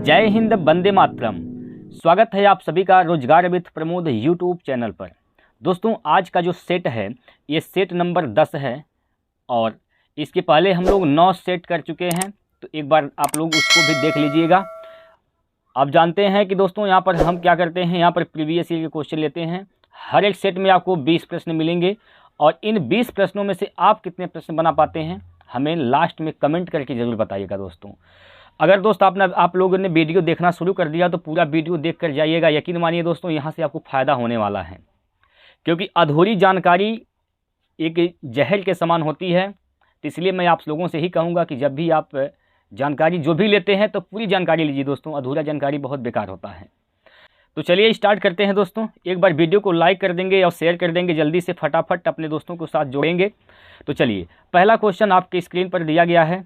जय हिंद, वंदे मातरम। स्वागत है आप सभी का रोजगार विद प्रमोद यूट्यूब चैनल पर। दोस्तों, आज का जो सेट है ये सेट नंबर 10 है और इसके पहले हम लोग 9 सेट कर चुके हैं, तो एक बार आप लोग उसको भी देख लीजिएगा। आप जानते हैं कि दोस्तों यहाँ पर हम क्या करते हैं, यहाँ पर प्रीवियस ईयर के क्वेश्चन लेते हैं। हर एक सेट में आपको 20 प्रश्न मिलेंगे और इन 20 प्रश्नों में से आप कितने प्रश्न बना पाते हैं हमें लास्ट में कमेंट करके ज़रूर बताइएगा। दोस्तों, अगर दोस्त आप लोगों ने वीडियो देखना शुरू कर दिया तो पूरा वीडियो देख कर जाइएगा। यकीन मानिए दोस्तों, यहाँ से आपको फ़ायदा होने वाला है, क्योंकि अधूरी जानकारी एक जहर के समान होती है। तो इसलिए मैं आप लोगों से ही कहूँगा कि जब भी आप जानकारी जो भी लेते हैं तो पूरी जानकारी लीजिए दोस्तों। अधूरा जानकारी बहुत बेकार होता है। तो चलिए स्टार्ट करते हैं दोस्तों। एक बार वीडियो को लाइक कर देंगे और शेयर कर देंगे, जल्दी से फटाफट अपने दोस्तों के साथ जोड़ेंगे। तो चलिए, पहला क्वेश्चन आपके स्क्रीन पर दिया गया है।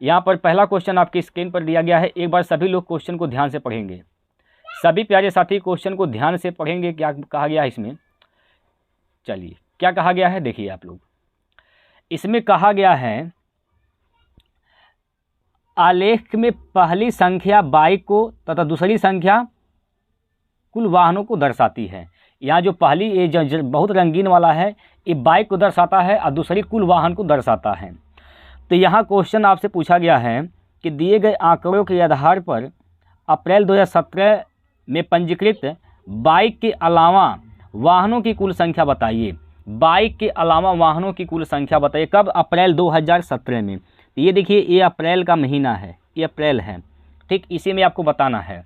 यहाँ पर पहला क्वेश्चन आपकी स्क्रीन पर दिया गया है। एक बार सभी लोग क्वेश्चन को ध्यान से पढ़ेंगे। सभी प्यारे साथी क्वेश्चन को ध्यान से पढ़ेंगे। क्या कहा गया है इसमें? चलिए, क्या कहा गया है देखिए आप लोग। इसमें कहा गया है, आलेख में पहली संख्या बाइक को तथा दूसरी संख्या कुल वाहनों को दर्शाती है। यहाँ जो पहली ये जो बहुत रंगीन वाला है ये बाइक को दर्शाता है और दूसरी कुल वाहन को दर्शाता है। तो यहाँ क्वेश्चन आपसे पूछा गया है कि दिए गए आंकड़ों के आधार पर अप्रैल 2017 में पंजीकृत बाइक के अलावा वाहनों की कुल संख्या बताइए। बाइक के अलावा वाहनों की कुल संख्या बताइए। कब? अप्रैल 2017 में। तो ये देखिए, ये अप्रैल का महीना है, ये अप्रैल है, ठीक। इसी में आपको बताना है।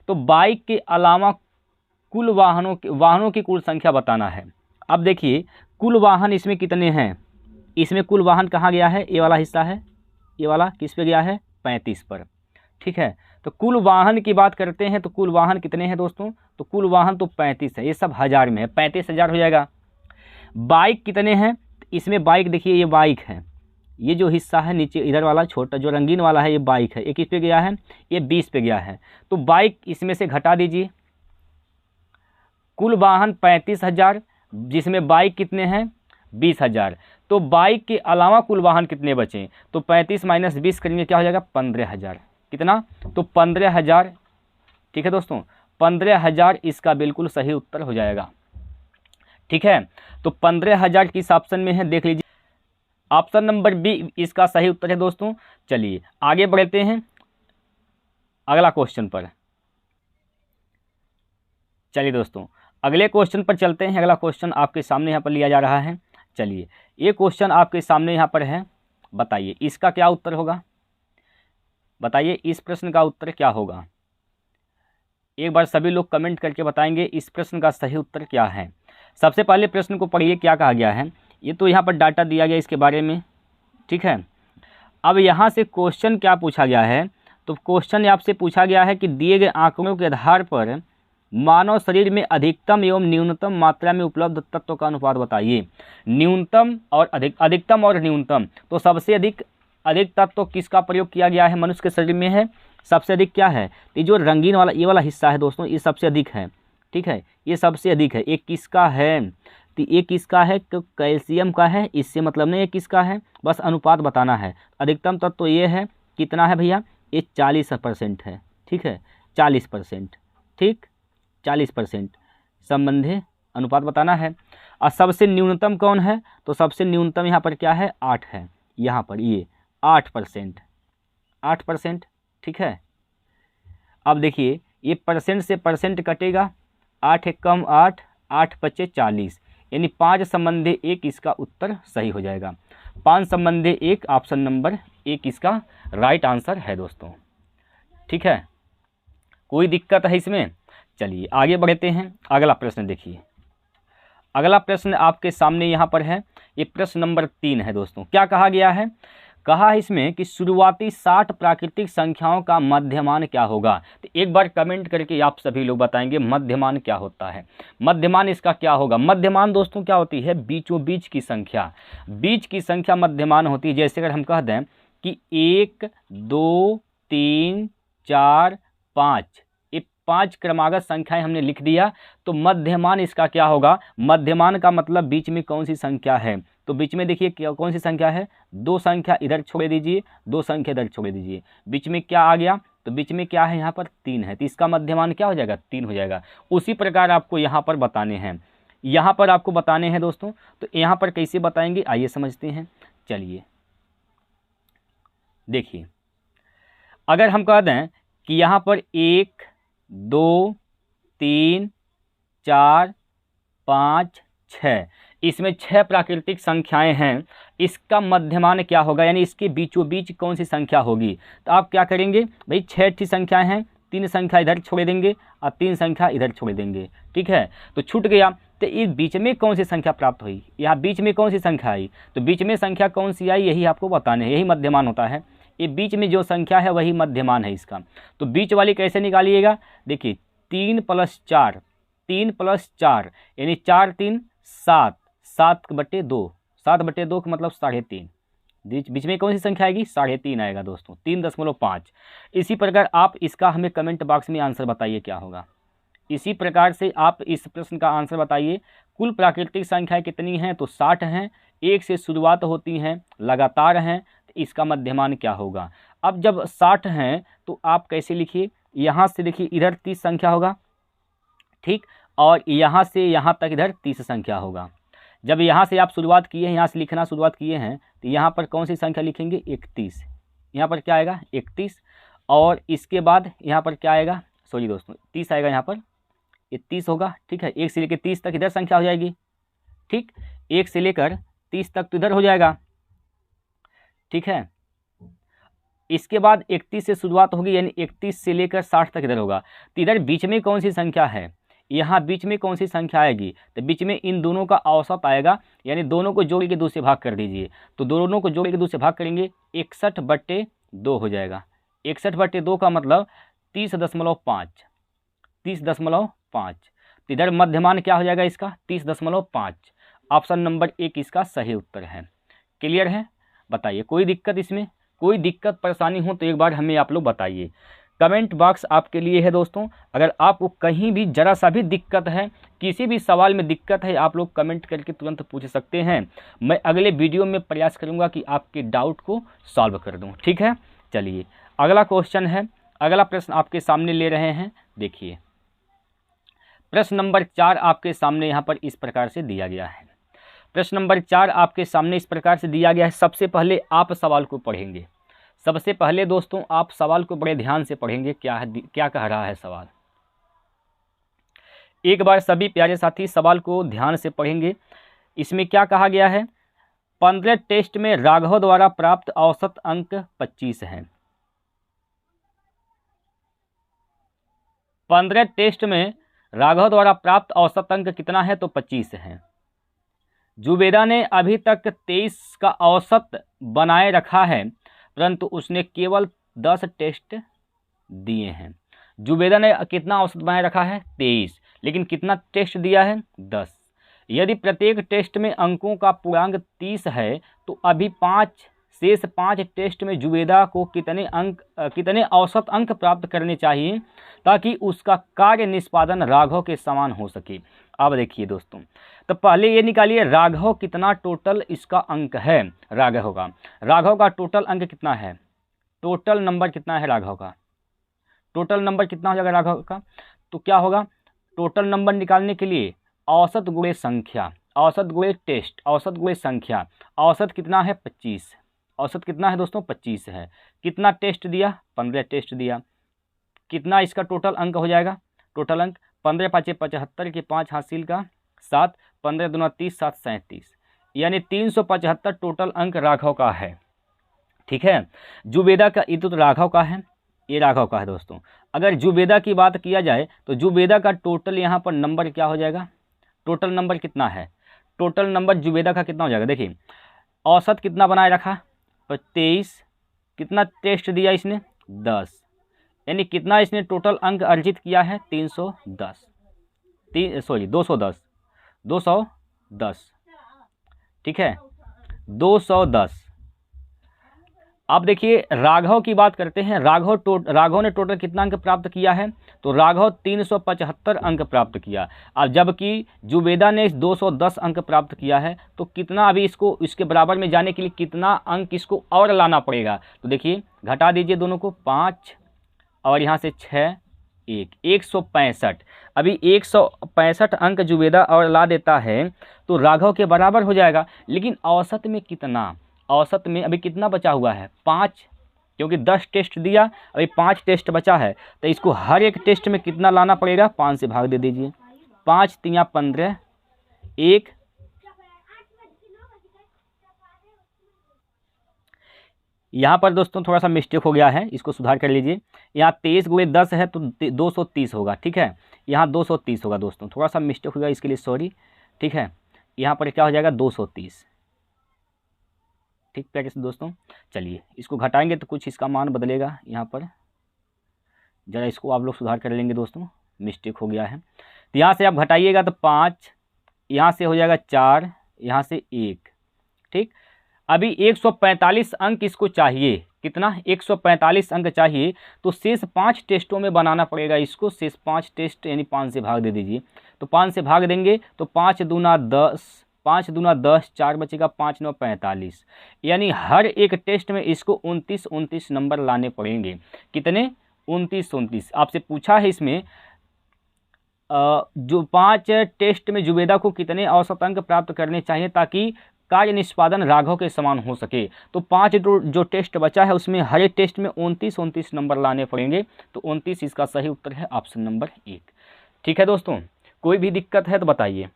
तो बाइक के अलावा कुल वाहनों की कुल संख्या बताना है। अब देखिए, कुल वाहन इसमें कितने हैं? इसमें कुल वाहन कहाँ गया है? ये वाला हिस्सा है, ये वाला किस पे गया है? 35 पर, ठीक है। तो कुल वाहन की बात करते हैं तो कुल वाहन कितने हैं दोस्तों? तो कुल वाहन तो 35 है। ये सब हज़ार में है, 35,000 हो जाएगा। बाइक कितने हैं? इसमें बाइक देखिए, ये बाइक है, ये जो हिस्सा है नीचे इधर वाला छोटा जो रंगीन वाला है ये बाइक है। ये किस पे गया है? ये 20 पे गया है। तो बाइक इसमें से घटा दीजिए। कुल वाहन 35,000, जिसमें बाइक कितने हैं? 20,000। तो बाइक के अलावा कुल वाहन कितने बचे? तो 35 - 20 करेंगे, क्या हो जाएगा? 15,000। कितना? तो 15,000, ठीक है दोस्तों। 15,000 इसका बिल्कुल सही उत्तर हो जाएगा, ठीक है। तो 15,000 किस ऑप्शन में है देख लीजिए। ऑप्शन नंबर बी इसका सही उत्तर है दोस्तों। चलिए आगे बढ़ते हैं अगला क्वेश्चन पर। चलिए दोस्तों, अगले क्वेश्चन पर चलते हैं। अगला क्वेश्चन आपके सामने यहाँ पर लिया जा रहा है। चलिए, ये क्वेश्चन आपके सामने यहाँ पर है। बताइए इसका क्या उत्तर होगा? बताइए इस प्रश्न का उत्तर क्या होगा? एक बार सभी लोग कमेंट करके बताएंगे इस प्रश्न का सही उत्तर क्या है। सबसे पहले प्रश्न को पढ़िए, क्या कहा गया है। ये तो यहाँ पर डाटा दिया गया इसके बारे में, ठीक है। अब यहाँ से क्वेश्चन क्या पूछा गया है? तो क्वेश्चन आपसे पूछा गया है कि दिए गए आंकड़ों के आधार पर मानव शरीर में अधिकतम एवं न्यूनतम मात्रा में उपलब्ध तत्व का अनुपात बताइए। न्यूनतम और अधिकतम और न्यूनतम, तो सबसे अधिक तत्व किसका प्रयोग किया गया है मनुष्य के शरीर में है? सबसे अधिक क्या है? ये जो रंगीन वाला ये वाला हिस्सा है दोस्तों, ये सबसे अधिक है, ठीक है। ये सबसे अधिक है। एक किसका है? तो ये किसका है? तो कैल्शियम का है। इससे मतलब नहीं ये किसका है, बस अनुपात बताना है। अधिकतम तत्व तो ये है, कितना है भैया? ये 40% है, ठीक है। 40%, ठीक, 40% संबंधी अनुपात बताना है। और सबसे न्यूनतम कौन है? तो सबसे न्यूनतम यहाँ पर क्या है? 8 है। यहाँ पर ये 8%, 8%, ठीक है। अब देखिए, ये परसेंट से परसेंट कटेगा। 8 एक कम 8, 8 पचे 40, यानी 5 संबंधी 1 इसका उत्तर सही हो जाएगा। 5 संबंधी 1 ऑप्शन नंबर 1 इसका राइट आंसर है दोस्तों, ठीक है। कोई दिक्कत है इसमें? चलिए आगे बढ़ते हैं। अगला प्रश्न देखिए। अगला प्रश्न आपके सामने यहाँ पर है। ये प्रश्न नंबर 3 है दोस्तों। क्या कहा गया है? कहा है इसमें कि शुरुआती 60 प्राकृतिक संख्याओं का मध्यमान क्या होगा। तो एक बार कमेंट करके आप सभी लोग बताएंगे मध्यमान क्या होता है। मध्यमान इसका क्या होगा? मध्यमान दोस्तों क्या होती है? बीचों बीच की संख्या। बीच की संख्या मध्यमान होती है। जैसे अगर हम कह दें कि 1 2 3 4 5, ये 5 क्रमागत संख्याएं हमने लिख दिया, तो मध्यमान इसका क्या होगा? मध्यमान का मतलब बीच में कौन सी संख्या है। तो बीच में देखिए क्या कौन सी संख्या है? 2 संख्या इधर छोड़ दीजिए, 2 संख्या इधर छोड़ दीजिए, बीच में क्या आ गया? तो बीच में क्या है यहाँ पर 3 है, तो इसका मध्यमान क्या हो जाएगा 3 हो जाएगा। उसी प्रकार आपको यहाँ पर बताने हैं, यहाँ पर आपको बताने हैं दोस्तों। तो यहाँ पर कैसे बताएंगे आइए समझते हैं। चलिए देखिए, अगर हम कह दें कि यहाँ पर 1 2 3 4 5 6, इसमें 6 प्राकृतिक संख्याएं हैं, इसका मध्यमान क्या होगा, यानी इसके बीचों बीच कौन सी संख्या होगी। तो आप क्या करेंगे भाई, 6 ठी संख्याएं हैं, 3 संख्या इधर छोड़ देंगे और 3 संख्या इधर छोड़ देंगे, ठीक है। तो छूट गया, तो इस बीच में कौन सी संख्या प्राप्त हुई, यहाँ बीच में कौन सी संख्या आई, तो बीच में संख्या कौन सी आई यही आपको बताने हैं, यही मध्यमान होता है। ये बीच में जो संख्या है वही मध्यमान है इसका। तो बीच वाली कैसे निकालिएगा, देखिए 3 + 4, 3 + 4 यानी 4 3 7, 7/2, 7/2 का मतलब 3.5। बीच में कौन सी संख्या आएगी 3.5 आएगा दोस्तों, 3.5। इसी प्रकार आप इसका हमें कमेंट बॉक्स में आंसर बताइए क्या होगा। इसी प्रकार से आप इस प्रश्न का आंसर बताइए। कुल प्राकृतिक संख्याएं कितनी हैं, तो 60 हैं, 1 से शुरुआत होती हैं, लगातार हैं, तो इसका मध्यमान क्या होगा। अब जब 60 हैं तो आप कैसे लिखिए, यहाँ से देखिए इधर 30 संख्या होगा, ठीक, और यहाँ से यहाँ तक इधर 30 संख्या होगा। जब यहाँ से आप शुरुआत किए हैं, यहाँ से लिखना शुरुआत किए हैं, तो यहाँ पर कौन सी संख्या लिखेंगे 31, यहाँ पर क्या आएगा 31, और इसके बाद यहाँ पर क्या आएगा, सॉरी दोस्तों 30 आएगा, यहाँ पर ये 30 होगा, ठीक है। 1 से लेकर 30 तक इधर संख्या हो जाएगी, ठीक, 1 से लेकर 30 तक तो इधर हो जाएगा, ठीक है। इसके बाद 31 से शुरुआत होगी, यानी 31 से लेकर 60 तक इधर होगा। तो इधर बीच में कौन सी संख्या है, यहाँ बीच में कौन सी संख्या आएगी, तो बीच में इन दोनों का औसत आएगा, यानी दोनों को जोड़ के 2 से भाग कर दीजिए। तो दोनों को जोड़ के 2 से भाग करेंगे, 61/2 हो जाएगा। 61/2 का मतलब 30.5, 30.5। तो इधर मध्यमान क्या हो जाएगा इसका 30.5। ऑप्शन नंबर 1 इसका सही उत्तर है। क्लियर है, बताइए कोई दिक्कत इसमें, कोई दिक्कत परेशानी हो तो एक बार हमें आप लोग बताइए। कमेंट बॉक्स आपके लिए है दोस्तों। अगर आपको कहीं भी जरा सा भी दिक्कत है, किसी भी सवाल में दिक्कत है, आप लोग कमेंट करके तुरंत पूछ सकते हैं। मैं अगले वीडियो में प्रयास करूंगा कि आपके डाउट को सॉल्व कर दूं, ठीक है। चलिए अगला क्वेश्चन है, अगला प्रश्न आपके सामने ले रहे हैं। देखिए प्रश्न नंबर 4 आपके सामने यहाँ पर इस प्रकार से दिया गया है। प्रश्न नंबर 4 आपके सामने इस प्रकार से दिया गया है। सबसे पहले आप सवाल को पढ़ेंगे। सबसे पहले दोस्तों आप सवाल को बड़े ध्यान से पढ़ेंगे, क्या है, क्या कह रहा है सवाल। एक बार सभी प्यारे साथी सवाल को ध्यान से पढ़ेंगे। इसमें क्या कहा गया है, 15 टेस्ट में राघव द्वारा प्राप्त औसत अंक 25 हैं। 15 टेस्ट में राघव द्वारा प्राप्त औसत अंक कितना है, तो 25 है। जुबेदा ने अभी तक 23 का औसत बनाए रखा है, परंतु उसने केवल 10 टेस्ट दिए हैं। जुबेदा ने कितना औसत बनाए रखा है 23, लेकिन कितना टेस्ट दिया है 10। यदि प्रत्येक टेस्ट में अंकों का पूर्णांक 30 है, तो अभी शेष 5 टेस्ट में जुबेदा को कितने औसत अंक प्राप्त करने चाहिए ताकि उसका कार्य निष्पादन राघव के समान हो सके। अब देखिए दोस्तों, तो पहले ये निकालिए राघव कितना टोटल इसका अंक है। राघव का टोटल अंक कितना है, टोटल नंबर कितना है राघव का, टोटल नंबर कितना हो जाएगा राघव का। तो क्या होगा, टोटल नंबर निकालने के लिए औसत गुणे संख्या, औसत गुणे टेस्ट, औसत गुणे संख्या। औसत कितना है 25, औसत कितना है दोस्तों 25 है। कितना टेस्ट दिया 15 टेस्ट दिया। कितना इसका टोटल अंक हो जाएगा, टोटल अंक 15 5 75 के 5 हासिल का 7, 15 दूना 30, 7 37, यानी 375 टोटल अंक राघव का है, ठीक है। जुबेदा का ये तो राघव का है, ये राघव का है दोस्तों। अगर जुबेदा की बात किया जाए तो जुबेदा का टोटल यहाँ पर नंबर क्या हो जाएगा, टोटल नंबर कितना है, टोटल नंबर जुबेदा का कितना हो जाएगा। देखिए औसत कितना बनाए रखा 23, कितना टेस्ट दिया इसने 10, यानी कितना इसने टोटल अंक अर्जित किया है 210, ठीक है 210। अब देखिए राघव की बात करते हैं। राघव ने टोटल कितना अंक प्राप्त किया है, तो राघव 375 अंक प्राप्त किया। अब जबकि जुबेदा ने 210 अंक प्राप्त किया है, तो कितना अभी इसको इसके बराबर में जाने के लिए कितना अंक इसको और लाना पड़ेगा। तो देखिए घटा दीजिए दोनों को, 5 और यहाँ से 6 1 165। अभी 165 अंक जुबेदा और ला देता है तो राघव के बराबर हो जाएगा। लेकिन औसत में कितना, औसत में अभी कितना बचा हुआ है 5, क्योंकि 10 टेस्ट दिया, अभी 5 टेस्ट बचा है, तो इसको हर एक टेस्ट में कितना लाना पड़ेगा, 5 से भाग दे दीजिए। 5 तिया 15, 1 यहाँ पर दोस्तों थोड़ा सा मिस्टेक हो गया है, इसको सुधार कर लीजिए। यहाँ 23 × 10 है तो 230 होगा, ठीक है। यहाँ 230 होगा दोस्तों, थोड़ा सा मिस्टेक होगा, इसके लिए सॉरी, ठीक है। यहाँ पर क्या हो जाएगा 230, ठीक प्यारे से दोस्तों। चलिए इसको घटाएंगे तो कुछ इसका मान बदलेगा, यहाँ पर ज़रा इसको आप लोग सुधार कर लेंगे दोस्तों, मिस्टेक हो गया है। तो यहाँ से आप घटाइएगा तो 5, यहाँ से हो जाएगा 4, यहाँ से 1, ठीक। अभी 145 अंक इसको चाहिए, कितना 145 अंक चाहिए, तो शेष 5 टेस्टों में बनाना पड़ेगा इसको। शेष 5 टेस्ट यानी 5 से भाग दे दीजिए, तो 5 से भाग देंगे तो 5 दूना 10, 5 दूना 10, 4 बचेगा, 5 9 45, यानी हर एक टेस्ट में इसको 29 नंबर लाने पड़ेंगे। कितने 29। आपसे पूछा है इसमें जो 5 टेस्ट में जुबेदा को कितने औसत अंक प्राप्त करने चाहिए ताकि कार्य निष्पादन राघव के समान हो सके। तो 5 जो टेस्ट बचा है उसमें हर एक टेस्ट में 29 नंबर लाने पड़ेंगे, तो 29 इसका सही उत्तर है ऑप्शन नंबर 1, ठीक है दोस्तों। कोई भी दिक्कत है तो बताइए।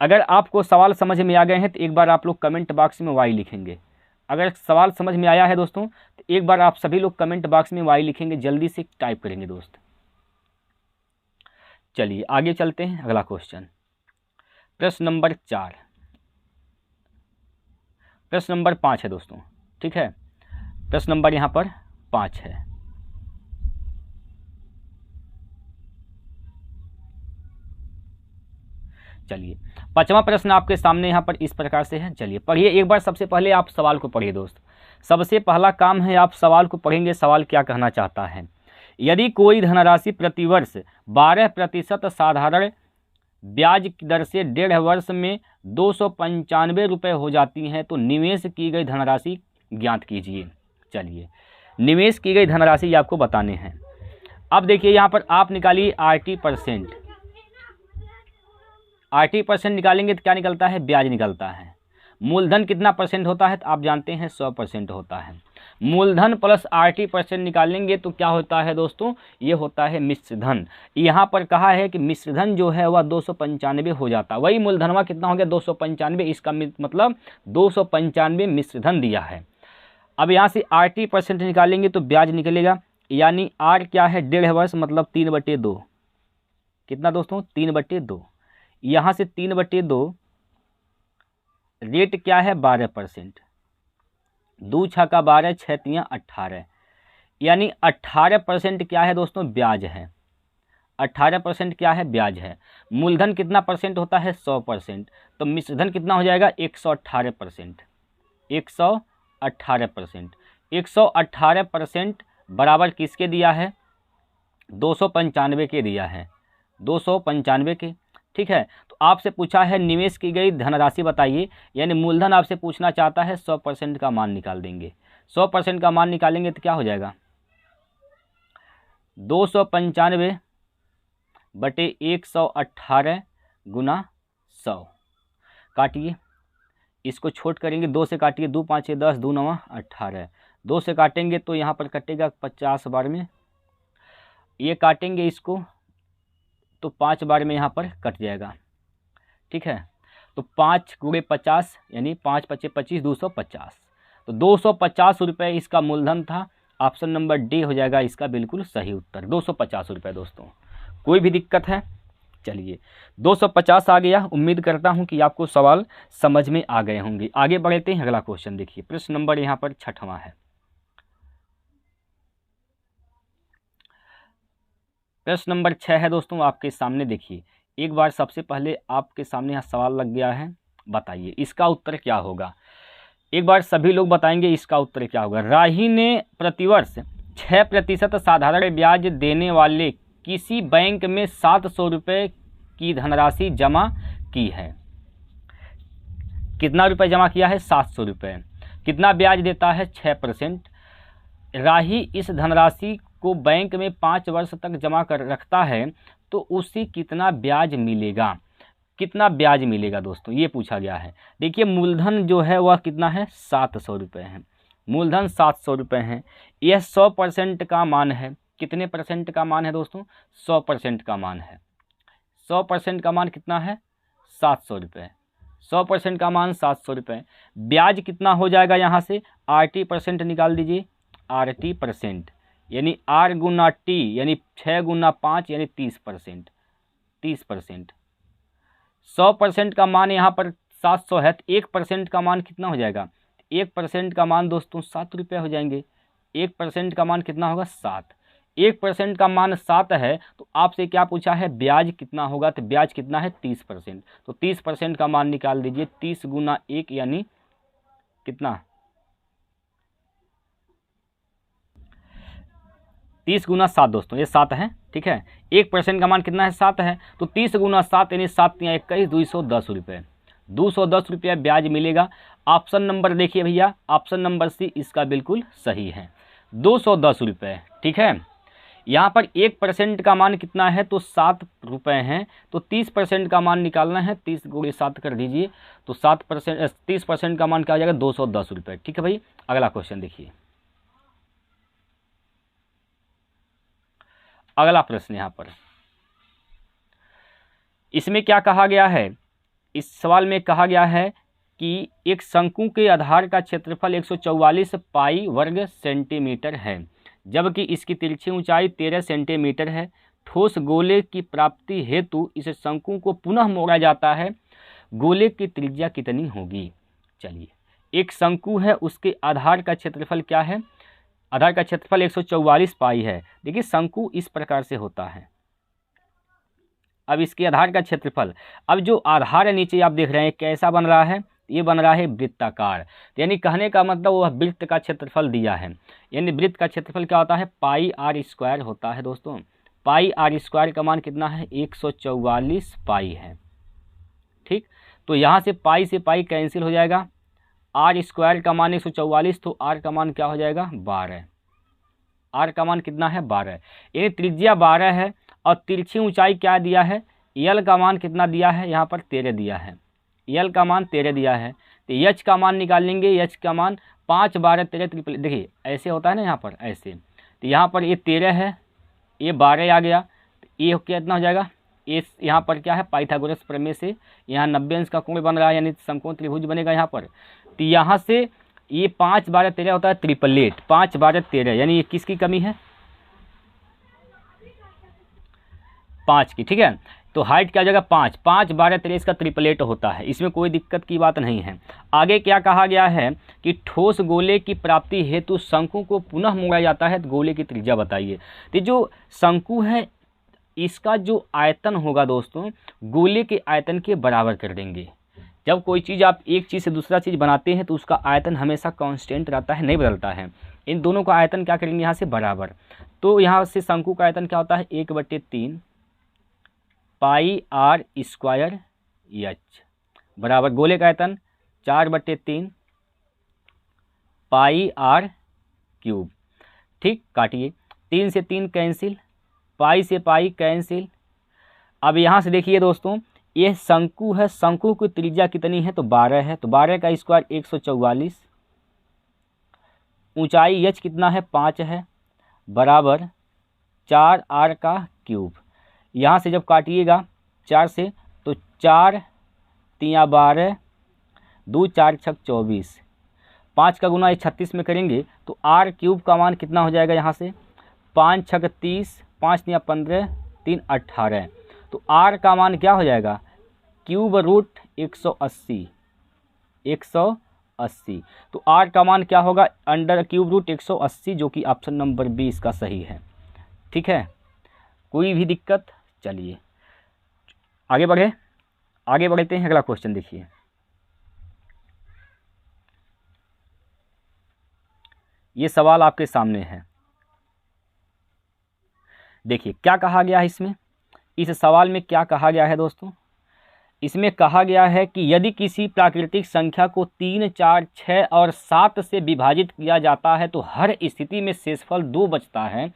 अगर आपको सवाल समझ में आ गए हैं तो एक बार आप लोग कमेंट बॉक्स में वाई लिखेंगे। अगर सवाल समझ में आया है दोस्तों तो एक बार आप सभी लोग कमेंट बॉक्स में वाई लिखेंगे, जल्दी से टाइप करेंगे दोस्त। चलिए आगे चलते हैं, अगला क्वेश्चन प्रश्न नंबर 4, प्रश्न नंबर 5 है दोस्तों, ठीक है। प्रश्न नंबर यहाँ पर 5 है। चलिए 5वां प्रश्न आपके सामने यहाँ पर इस प्रकार से है। चलिए पढ़िए एक बार, सबसे पहले आप सवाल को पढ़िए दोस्त। सबसे पहला काम है आप सवाल को पढ़ेंगे, सवाल क्या कहना चाहता है। यदि कोई धनराशि प्रतिवर्ष 12% साधारण ब्याज की दर से 1.5 वर्ष में 295 रुपये हो जाती हैं तो निवेश की गई धनराशि ज्ञात कीजिए। चलिए निवेश की गई धनराशि आपको बताने हैं। अब देखिए यहाँ पर आप निकालिए RT%। RT% निकालेंगे तो क्या निकलता है, ब्याज निकलता है। मूलधन कितना परसेंट होता है तो आप जानते हैं 100% होता है। मूलधन प्लस RT% निकालेंगे तो क्या होता है दोस्तों, ये होता है मिश्र धन। यहाँ पर कहा है कि मिश्र धन जो है वह 295 हो जाता, वही मूलधनवा कितना हो गया 295, इसका मतलब 295 मिश्र धन दिया है। अब यहाँ से RT% निकालेंगे तो ब्याज निकलेगा, यानी R क्या है 1.5 वर्ष मतलब 3/2, कितना दोस्तों 3/2। यहाँ से 3/2 रेट क्या है 12%, 2 छक्का 12, 6 तियाँ 18, यानी 18% क्या है दोस्तों ब्याज है। 18% क्या है ब्याज है। मूलधन कितना परसेंट होता है 100%, तो मिश्रधन कितना हो जाएगा 118%। 118%, 118% बराबर किसके दिया है 295 के दिया है, 295 के, ठीक है। तो आपसे पूछा है निवेश की गई धनराशि बताइए, यानी मूलधन आपसे पूछना चाहता है, 100% का मान निकाल देंगे। 100% का मान निकालेंगे तो क्या हो जाएगा 295 बटे 118 गुना 100। काटिए, इसको छोट करेंगे, 2 से काटिए, 2 5 10, 2 9 18, 2 से काटेंगे तो यहाँ पर कटेगा 50 बार में, ये काटेंगे इसको तो 5 बार में यहाँ पर कट जाएगा, ठीक है। तो 5 × 50 यानी 5 × 5 = 25, 250, तो 250 रुपये इसका मूलधन था। ऑप्शन नंबर डी हो जाएगा इसका बिल्कुल सही उत्तर, 250 रुपये दोस्तों। कोई भी दिक्कत है, चलिए 250 आ गया। उम्मीद करता हूँ कि आपको सवाल समझ में आ गए होंगे। आगे बढ़ते हैं, अगला क्वेश्चन देखिए, प्रश्न नंबर यहाँ पर 6वां है। प्रश्न नंबर 6 है दोस्तों आपके सामने। देखिए एक बार सबसे पहले आपके सामने यहाँ सवाल लग गया है, बताइए इसका उत्तर क्या होगा। एक बार सभी लोग बताएंगे इसका उत्तर क्या होगा। राही ने प्रतिवर्ष 6% साधारण ब्याज देने वाले किसी बैंक में 700 रुपये की धनराशि जमा की है। कितना रुपये जमा किया है 700 रुपये। कितना ब्याज देता है 6%। राही इस धनराशि को बैंक में 5 वर्ष तक जमा कर रखता है तो उसे कितना ब्याज मिलेगा, कितना ब्याज मिलेगा दोस्तों, ये पूछा गया है। देखिए मूलधन जो है वह कितना है, 700 रुपये है, मूलधन 700 रुपये है। यह 100% का मान है। कितने परसेंट का मान है दोस्तों, 100% का मान है। 100% का मान कितना है, 700 रुपये। 100% का मान 700 रुपये। ब्याज कितना हो जाएगा, यहाँ से RT% निकाल दीजिए। RT% यानी R गुना T यानी 6 गुना 5 यानी 30%। 30%। 100% का मान यहाँ पर 700 है, तो 1% का मान कितना हो जाएगा, 1% का मान दोस्तों 7 रुपये हो जाएंगे। 1% का मान कितना होगा, 7। 1% का मान 7 है, तो आपसे क्या पूछा है, ब्याज कितना होगा, तो ब्याज कितना है 30%। तो 30% का मान निकाल दीजिए। 30 गुना 1 यानी कितना, 30 गुना 7 दोस्तों, ये 7 है, ठीक है। 1% का मान कितना है, 7 है, तो 30 गुना 7 यानी 7 या 21, 210 रुपये। 210 रुपया ब्याज मिलेगा। ऑप्शन नंबर देखिए भैया, ऑप्शन नंबर सी इसका बिल्कुल सही है, 210 रुपये, ठीक है। यहाँ पर 1% का मान कितना है, तो 7 रुपये हैं, तो 30% का मान निकालना है। 30 गुणे 7 कर दीजिए, तो 7% 30% का मान क्या हो जाएगा, 210 रुपये, ठीक है भाई। अगला क्वेश्चन देखिए, अगला प्रश्न यहाँ पर, इसमें क्या कहा गया है, इस सवाल में कहा गया है कि एक शंकु के आधार का क्षेत्रफल 144 पाई वर्ग सेंटीमीटर है, जबकि इसकी तिरछी ऊंचाई 13 सेंटीमीटर है। ठोस गोले की प्राप्ति हेतु इस शंकु को पुनः मोड़ा जाता है, गोले की त्रिज्या कितनी होगी। चलिए, एक शंकु है, उसके आधार का क्षेत्रफल क्या है, आधार का क्षेत्रफल 144 पाई है। देखिए शंकु इस प्रकार से होता है। अब इसके आधार का क्षेत्रफल, अब जो आधार है नीचे आप देख रहे हैं कैसा बन रहा है, ये बन रहा है वृत्ताकार। यानी कहने का मतलब वह वृत्त का क्षेत्रफल दिया है। यानी वृत्त का क्षेत्रफल क्या होता है, पाई आर स्क्वायर होता है दोस्तों। पाई आर स्क्वायर का मान कितना है, 144 पाई है, ठीक। तो यहाँ से पाई से पाई कैंसिल हो जाएगा। आर स्क्वायर का मान 144, तो आर का मान क्या हो जाएगा, 12। आर का मान कितना है, 12। यानी त्रिज्या 12 है और तिरछी ऊंचाई क्या दिया है, यल का मान कितना दिया है, यहाँ पर 13 दिया है। यल का मान 13 दिया है, तो यच का मान निकालेंगे। यच का मान 5 12 13 ट्रिपल, देखिए ऐसे होता है ना यहाँ पर ऐसे, तो यहाँ पर ये 13 है, ये 12 आ गया, तो ये कितना हो जाएगा, ये यहाँ पर क्या है, पाइथागोरस प्रमेय से यहाँ 90 अंश का कोण बन रहा है, यानी समकोण त्रिभुज बनेगा यहाँ पर। तो यहाँ से ये 5 12 13 होता है ट्रिपलेट, 5 12 13, यानी ये किसकी कमी है, 5 की, ठीक है। तो हाइट क्या हो जाएगा, 5 5 12 13 इसका ट्रिपलेट होता है, इसमें कोई दिक्कत की बात नहीं है। आगे क्या कहा गया है कि ठोस गोले की प्राप्ति हेतु शंकु को पुनः मोड़ा जाता है, तो गोले की त्रिज्या बताइए। तो जो शंकु है इसका जो आयतन होगा दोस्तों, गोले के आयतन के बराबर कर देंगे। जब कोई चीज़ आप एक चीज़ से दूसरा चीज़ बनाते हैं तो उसका आयतन हमेशा कांस्टेंट रहता है, नहीं बदलता है। इन दोनों का आयतन क्या करेंगे, यहाँ से बराबर। तो यहाँ से शंकु का आयतन क्या होता है, 1/3 पाई आर स्क्वायर एच बराबर गोले का आयतन 4/3 पाई आर क्यूब, ठीक। काटिए, 3 से 3 कैंसिल, पाई से पाई कैंसिल। अब यहाँ से देखिए दोस्तों, ये शंकु है, शंकु की त्रिज्या कितनी है, तो 12 है, तो 12 का स्क्वायर 144। ऊंचाई एच कितना है, 5 है, बराबर 4 आर का क्यूब। यहाँ से जब काटिएगा 4 से, तो 4 3 12, 2 4 6 24, 5 का गुना 36 में करेंगे तो आर क्यूब का मान कितना हो जाएगा, यहाँ से 5 6 30, 5 3 15, 3 18, तो आर का मान क्या हो जाएगा, क्यूब रूट 180। 180, तो आर का मान क्या होगा, अंडर क्यूब रूट 180, जो कि ऑप्शन नंबर बी इसका सही है, ठीक है। कोई भी दिक्कत, चलिए आगे बढ़े, आगे बढ़ते हैं। अगला क्वेश्चन देखिए, ये सवाल आपके सामने है। देखिए क्या कहा गया है इसमें, इस सवाल में क्या कहा गया है दोस्तों, इसमें कहा गया है कि यदि किसी प्राकृतिक संख्या को 3 4 6 और 7 से विभाजित किया जाता है तो हर स्थिति में शेषफल 2 बचता है,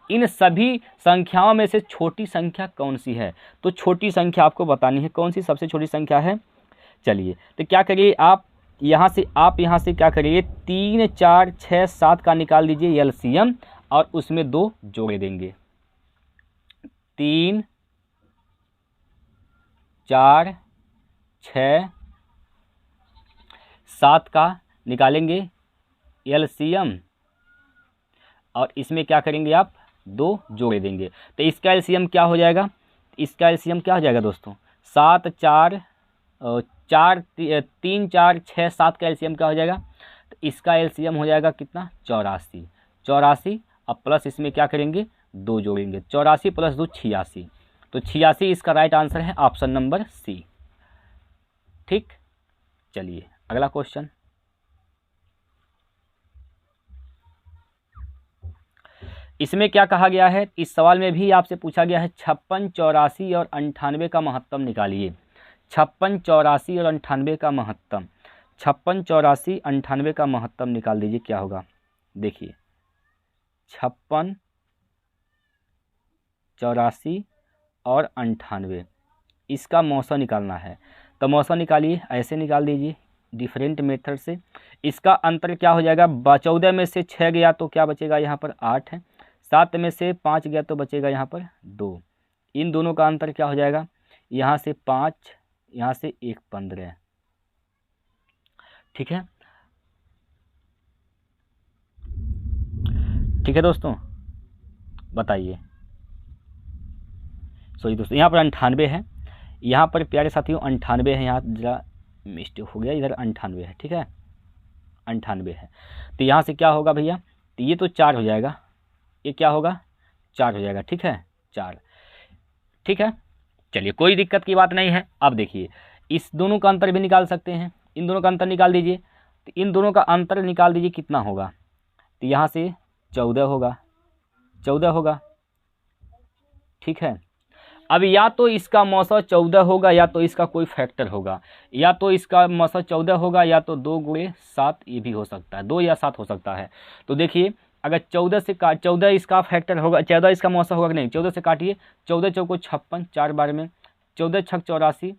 इन सभी संख्याओं में से छोटी संख्या कौन सी है? तो छोटी संख्या आपको बतानी है, कौन सी सबसे छोटी संख्या है। चलिए तो क्या करिए आप यहाँ से क्या करिए 3, 4, 6, 7 का निकाल दीजिए एलसीएम और उसमें 2 जोड़े देंगे। 3, 4, 6, 7 का निकालेंगे एलसीएम और इसमें क्या करेंगे आप 2 जोड़े देंगे। तो इसका एलसीएम क्या हो जाएगा? इसका एलसीएम क्या हो जाएगा दोस्तों? 7, 4, 3, 4, 6, 7 का एलसीएम क्या हो जाएगा? तो इसका एलसीएम हो जाएगा कितना? 84। 84 अब प्लस इसमें क्या करेंगे 2 जोड़ेंगे। 84 + 2 86। तो 86 इसका राइट आंसर है ऑप्शन नंबर सी। ठीक, चलिए अगला क्वेश्चन। इसमें क्या कहा गया है? इस सवाल में भी आपसे पूछा गया है 56, 84 और 98 का महत्तम निकालिए। 56, 84 और 98 का महत्तम। 56, 84, 98 का महत्तम निकाल दीजिए, क्या होगा? देखिए 56, 84 और 98, इसका मौसा निकालना है। तो मौसा निकालिए, ऐसे निकाल दीजिए डिफरेंट मेथड से। इसका अंतर क्या हो जाएगा? 14 में से 6 गया तो क्या बचेगा? यहाँ पर 8 है। 7 में से 5 गया तो बचेगा यहाँ पर 2। इन दोनों का अंतर क्या हो जाएगा? यहाँ से 5, यहाँ से 1, 15। ठीक है, ठीक है दोस्तों, बताइए। सॉरी दोस्तों, यहाँ पर 98 है, यहाँ पर प्यारे साथियों 98 है, यहाँ जरा मिस्टेक हो गया, इधर 98 है। ठीक है, 98 है। तो यहाँ से क्या होगा भैया? तो ये तो 4 हो जाएगा, ये क्या होगा? 4 हो जाएगा। ठीक है, 4। ठीक है, चलिए कोई दिक्कत की बात नहीं है। अब देखिए इस दोनों का अंतर भी निकाल सकते हैं, इन दोनों का अंतर निकाल दीजिए। तो इन दोनों का अंतर निकाल दीजिए, कितना होगा? तो यहाँ से 14 होगा, 14 होगा। ठीक है, अब या तो इसका मौसा 14 होगा या तो इसका कोई फैक्टर होगा, या तो इसका मौसा 14 होगा या तो 2 × 7 ये भी हो सकता है, 2 या 7 हो सकता है। तो देखिए अगर 14 से 14 इसका फैक्टर होगा, 14 इसका मौसा होगा कि नहीं? 14 से काटिए, 14 चौको 56, 4 बार में 14 छक 84,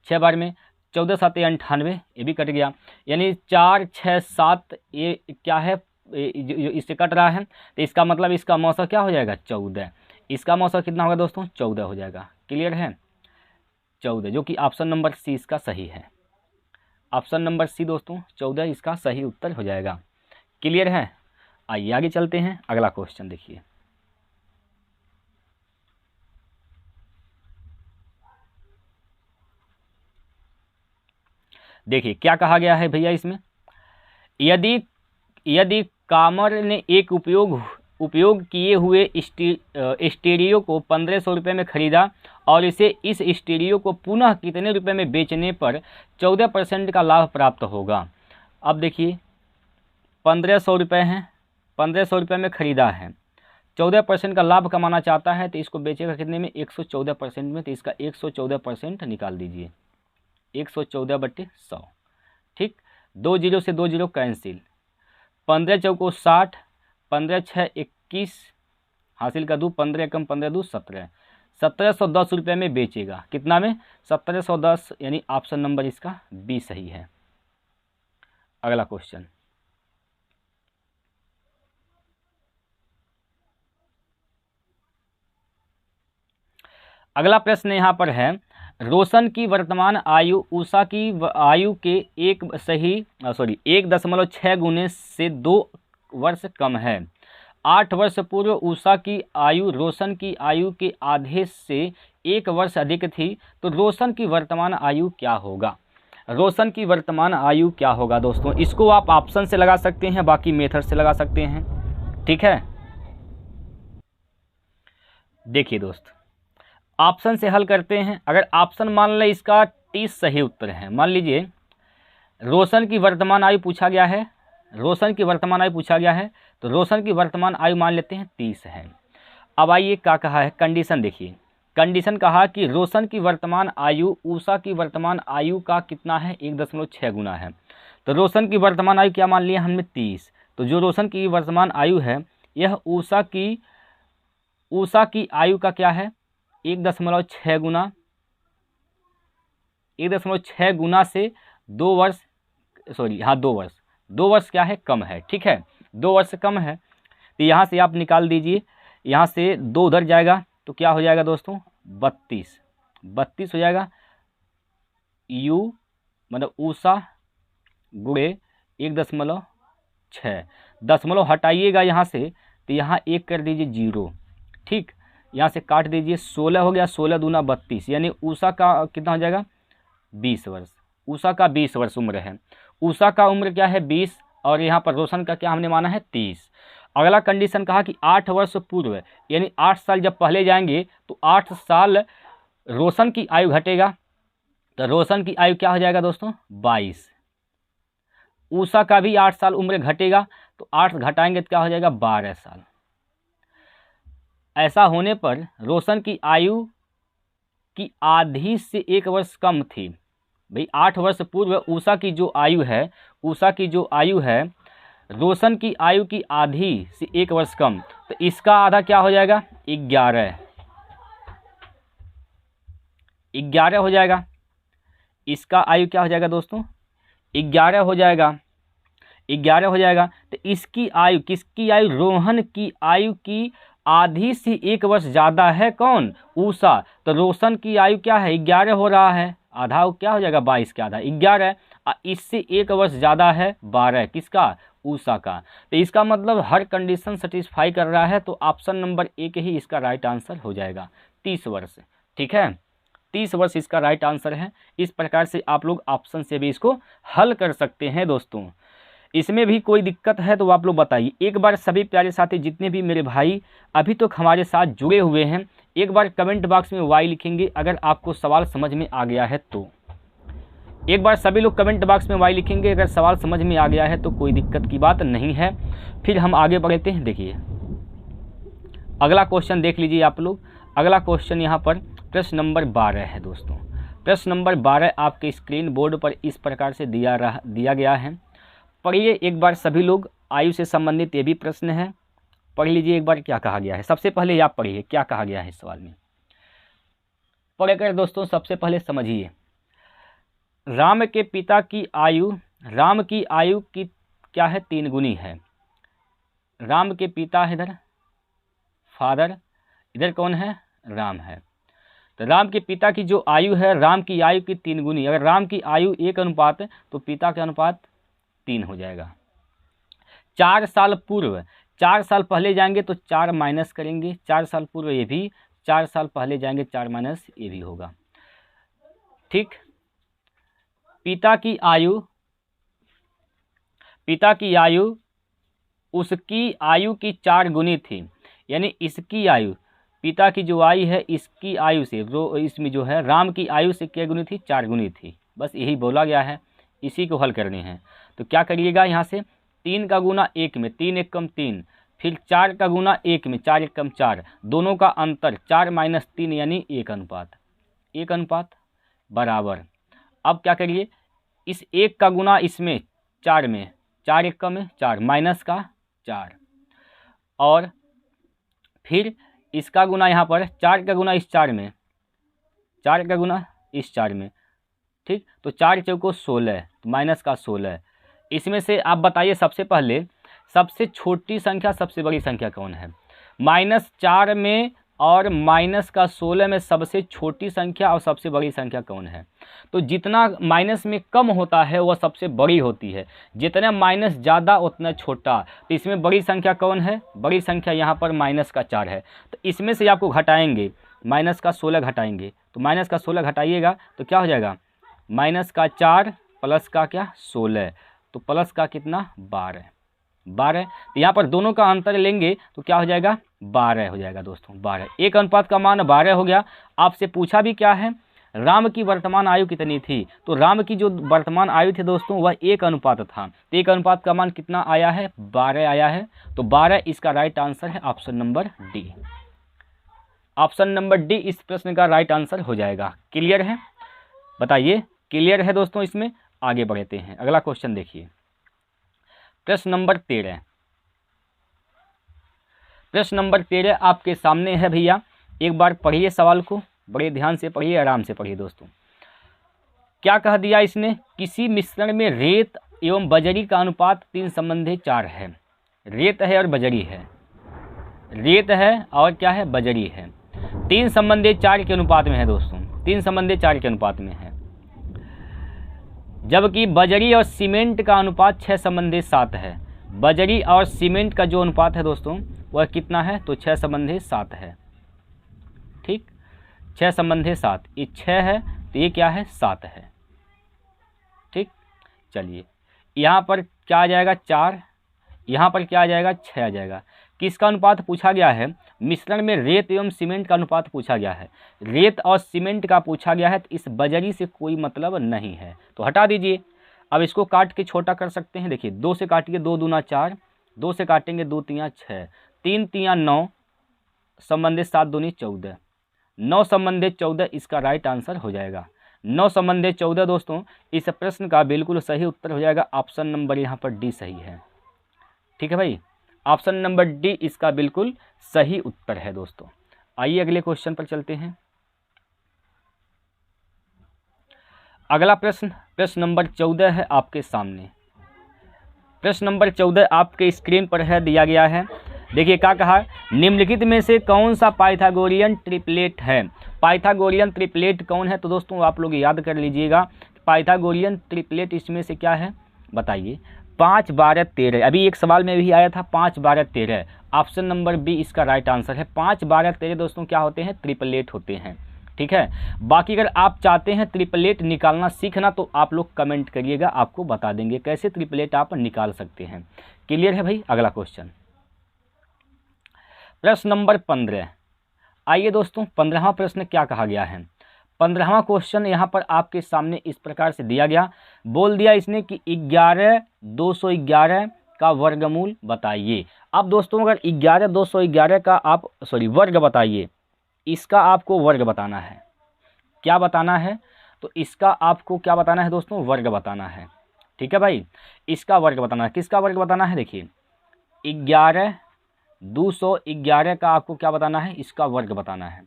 6 बार में 14 7 98, ये भी कट गया। यानी 4, 6, 7 ये क्या है? इससे कट रहा है, तो इसका मतलब इसका मौसा क्या हो जाएगा? 14। इसका मौसा कितना होगा दोस्तों? 14 हो जाएगा। क्लियर है? 14, जो कि ऑप्शन नंबर सी इसका सही है। ऑप्शन नंबर सी दोस्तों 14 इसका सही उत्तर हो जाएगा। क्लियर है? आइए आगे चलते हैं, अगला क्वेश्चन देखिए। देखिए क्या कहा गया है भैया इसमें? यदि कामर ने एक उपयोग किए हुए स्टीरियो को 1500 रुपये में खरीदा और इसे इस स्टीरियो को पुनः कितने रुपए में बेचने पर 14% का लाभ प्राप्त होगा? अब देखिए 1500 रुपये हैं, 1500 रुपये में ख़रीदा है, 14% का लाभ कमाना चाहता है, तो इसको बेचेगा कितने में? 114% में। तो इसका 114% निकाल दीजिए, 114/100। ठीक, 2 0 से 2 0 कैंसिल, 15 चौको 60, 15 6 21 हासिल का 2, 15 कम 15 2 17, 1710 रुपये में बेचेगा। कितना में? 1710, यानी ऑप्शन नंबर इसका बी सही है। अगला क्वेश्चन। अगला प्रश्न यहाँ पर है, रोशन की वर्तमान आयु उषा की आयु के 1.6 गुने से 2 वर्ष कम है। 8 वर्ष पूर्व उषा की आयु रोशन की आयु के आधे से 1 वर्ष अधिक थी, तो रोशन की वर्तमान आयु क्या होगा? रोशन की वर्तमान आयु क्या होगा दोस्तों? इसको आप ऑप्शन से लगा सकते हैं, बाकी मेथड से लगा सकते हैं। ठीक है, देखिए दोस्त ऑप्शन से हल करते हैं। अगर ऑप्शन मान लें इसका 30 सही उत्तर है, मान लीजिए रोशन की वर्तमान आयु पूछा गया है, रोशन की वर्तमान आयु पूछा गया है, तो रोशन की वर्तमान आयु मान लेते हैं 30 है। अब आइए क्या कहा है, कंडीशन देखिए। कंडीशन कहा कि रोशन की वर्तमान आयु उषा की वर्तमान आयु का कितना है? 1.6 गुना है। तो रोशन की वर्तमान आयु क्या मान लिया हमने? 30। तो जो रोशन की वर्तमान आयु है यह ऊषा की आयु का क्या है 1.6 गुना, 1.6 गुना से 2 वर्ष, सॉरी हाँ 2 वर्ष, 2 वर्ष क्या है कम है, ठीक है 2 वर्ष कम है। तो यहाँ से आप निकाल दीजिए, यहाँ से 2 उधर जाएगा तो क्या हो जाएगा दोस्तों 32 हो जाएगा। यू मतलब ऊषा गुणे 1.6, दशमलव हटाइएगा यहाँ से तो यहाँ 1 कर दीजिए 0, ठीक, यहाँ से काट दीजिए 16 हो गया, 16 दूना 32, यानी ऊषा का कितना हो जाएगा 20 वर्ष। ऊषा का 20 वर्ष उम्र है, ऊषा का उम्र क्या है 20 और यहाँ पर रोशन का क्या हमने माना है 30। अगला कंडीशन कहा कि 8 वर्ष पूर्व, यानी 8 साल जब पहले जाएंगे तो 8 साल रोशन की आयु घटेगा, तो रोशन की आयु क्या हो जाएगा दोस्तों 22। ऊषा का भी 8 साल उम्र घटेगा तो 8 घटाएंगे तो क्या हो जाएगा 12 साल। ऐसा होने पर रोशन की आयु की आधी से 1 वर्ष कम थी। भाई 8 वर्ष पूर्व ऊषा की जो आयु है रोशन की आयु की आधी से 1 वर्ष कम, तो इसका आधा क्या हो जाएगा 11 हो जाएगा। इसका आयु क्या हो जाएगा दोस्तों 11 हो जाएगा, 11 हो जाएगा। तो इसकी आयु, किसकी आयु, रोहन की आयु की आधी से 1 वर्ष ज़्यादा है कौन, ऊषा। तो रोशन की आयु क्या है 11 हो रहा है, आधा क्या हो जाएगा 22 के आधा 11, इससे 1 वर्ष ज़्यादा है 12, किसका, ऊषा का। तो इसका मतलब हर कंडीशन सेटिस्फाई कर रहा है, तो ऑप्शन नंबर 1 ही इसका राइट आंसर हो जाएगा 30 वर्ष, ठीक है 30 वर्ष इसका राइट आंसर है। इस प्रकार से आप लोग ऑप्शन से भी इसको हल कर सकते हैं दोस्तों। इसमें भी कोई दिक्कत है तो आप लोग बताइए। एक बार सभी प्यारे साथी जितने भी मेरे भाई अभी तक हमारे साथ जुड़े हुए हैं, एक बार कमेंट बॉक्स में वाई लिखेंगे अगर आपको सवाल समझ में आ गया है तो। एक बार सभी लोग कमेंट बॉक्स में वाई लिखेंगे अगर सवाल समझ में आ गया है तो कोई दिक्कत की बात नहीं है। फिर हम आगे बढ़ते हैं। देखिए अगला क्वेश्चन देख लीजिए आप लोग। अगला क्वेश्चन यहाँ पर प्रश्न नंबर 12 है दोस्तों। प्रश्न नंबर 12 आपके स्क्रीन बोर्ड पर इस प्रकार से दिया गया है। पढ़िए एक बार सभी लोग, आयु से संबंधित ये भी प्रश्न है, पढ़ लीजिए एक बार क्या कहा गया है। सबसे पहले आप पढ़िए क्या कहा गया है इस सवाल में। पढ़कर दोस्तों सबसे पहले समझिए। राम के पिता की आयु, राम की आयु की क्या है 3 गुनी है। राम के पिता है इधर फादर, इधर कौन है राम है। तो राम के पिता की जो आयु है राम की आयु की 3 गुनी। अगर राम की आयु 1 अनुपात है तो पिता का अनुपात 3 हो जाएगा। 4 साल पूर्व, 4 साल पहले जाएंगे तो 4 माइनस करेंगे, 4 साल पूर्व ये भी, 4 साल पहले जाएंगे 4 माइनस ये भी होगा, ठीक। पिता की आयु उसकी आयु की 4 गुनी थी, यानी इसकी आयु, पिता की जो आयु है इसकी आयु से, इसमें जो है राम की आयु से क्या गुनी थी 4 गुनी थी। बस यही बोला गया है, इसी को हल करने हैं। तो क्या करिएगा यहाँ से 3 का गुना 1 में, 3 1 कम 3, फिर 4 का गुना 1 में, 4 1 कम 4, दोनों का अंतर 4 माइनस 3 यानी 1 अनुपात बराबर। अब क्या करिए इस 1 का गुना इसमें 4 में, 4 1 कम 4 माइनस का 4, और फिर इसका गुना यहाँ पर 4 का गुना इस 4 में, 4 का गुना इस 4 में, ठीक। तो 4 चौको 16 माइनस का 16। इसमें से आप बताइए सबसे पहले सबसे छोटी संख्या सबसे बड़ी संख्या कौन है। -4 में और माइनस का 16 में सबसे छोटी संख्या और सबसे बड़ी संख्या कौन है। तो जितना माइनस में कम होता है वह सबसे बड़ी होती है, जितना माइनस ज़्यादा उतना छोटा। तो इसमें बड़ी संख्या कौन है, बड़ी संख्या यहाँ पर -4 है। तो इसमें से आपको घटाएंगे, -16 घटाएंगे, तो -16 घटाइएगा तो क्या हो जाएगा -4 प्लस का क्या 16, तो प्लस का कितना 12। तो यहाँ पर दोनों का अंतर लेंगे तो क्या हो जाएगा 12 हो जाएगा दोस्तों, 12। 1 अनुपात का मान 12 हो गया। आपसे पूछा भी क्या है, राम की वर्तमान आयु कितनी थी। तो राम की जो वर्तमान आयु थी दोस्तों वह 1 अनुपात था। तो 1 अनुपात का मान कितना आया है 12 आया है। तो 12 इसका राइट आंसर है option number D. Option number D इस प्रश्न का राइट आंसर हो जाएगा। क्लियर है, बताइए क्लियर है दोस्तों। इसमें आगे बढ़ते हैं। अगला क्वेश्चन देखिए प्रश्न नंबर 13। प्रश्न नंबर 13 आपके सामने है भैया। एक बार पढ़िए सवाल को, बड़े ध्यान से पढ़िए, आराम से पढ़िए दोस्तों। क्या कह दिया इसने, किसी मिश्रण में रेत एवं बजरी का अनुपात 3:4 है। रेत है और बजरी है, रेत है और क्या है, बजरी है। 3:4 के अनुपात में है दोस्तों, 3:4 के अनुपात में है। जबकि बजरी और सीमेंट का अनुपात 6:7 है। बजरी और सीमेंट का जो अनुपात है दोस्तों वह कितना है, तो 6:7 है। ठीक, 6:7, ये 6 है तो ये क्या है, 7 है। ठीक, चलिए यहाँ पर क्या आ जाएगा, 4, यहाँ पर क्या आ जाएगा, 6 आ जाएगा। किसका अनुपात पूछा गया है, मिश्रण में रेत एवं सीमेंट का अनुपात पूछा गया है। रेत और सीमेंट का पूछा गया है, तो इस बजरी से कोई मतलब नहीं है, तो हटा दीजिए। अब इसको काट के छोटा कर सकते हैं, देखिए 2 से काटिए, 2 दूना 4, 2 से काटेंगे 2 तियाँ 6, 3 तियाँ 9, संबंधित 7 दूनी 14, 9 संबंधित 14 इसका राइट आंसर हो जाएगा। 9 संबंधित 14 दोस्तों इस प्रश्न का बिल्कुल सही उत्तर हो जाएगा। ऑप्शन नंबर यहाँ पर डी सही है। ठीक है भाई, ऑप्शन नंबर डी इसका बिल्कुल सही उत्तर है दोस्तों। आइए अगले क्वेश्चन पर चलते हैं। अगला प्रश्न, प्रश्न नंबर 14 है आपके सामने। प्रश्न नंबर 14 आपके स्क्रीन पर है, दिया गया है। देखिए क्या कहा, निम्नलिखित में से कौन सा पाइथागोरियन ट्रिपलेट है। पाइथागोरियन ट्रिपलेट कौन है, तो दोस्तों आप लोग याद कर लीजिएगा। पाइथागोरियन ट्रिपलेट इसमें से क्या है, बताइए। 5, 12, 13, अभी एक सवाल में भी आया था 5, 12, 13। ऑप्शन नंबर बी इसका राइट आंसर है। 5, 12, 13 दोस्तों क्या होते हैं, ट्रिपलेट होते हैं। ठीक है, बाकी अगर आप चाहते हैं ट्रिपलेट निकालना सीखना तो आप लोग कमेंट करिएगा, आपको बता देंगे कैसे ट्रिपलेट आप निकाल सकते हैं। क्लियर है भाई। अगला क्वेश्चन, प्रश्न नंबर 15। आइए दोस्तों 15वां प्रश्न क्या कहा गया है। 15वां क्वेश्चन यहाँ पर आपके सामने इस प्रकार से दिया गया, बोल दिया इसने कि 11,211 का वर्गमूल बताइए। अब दोस्तों अगर 11,211 का आप वर्ग बताइए, इसका आपको वर्ग बताना है। क्या बताना है, तो इसका आपको क्या बताना है दोस्तों, वर्ग बताना है। ठीक है भाई, इसका वर्ग बताना है। किसका वर्ग बताना है, देखिए 11,211 का आपको क्या बताना है, इसका वर्ग बताना है।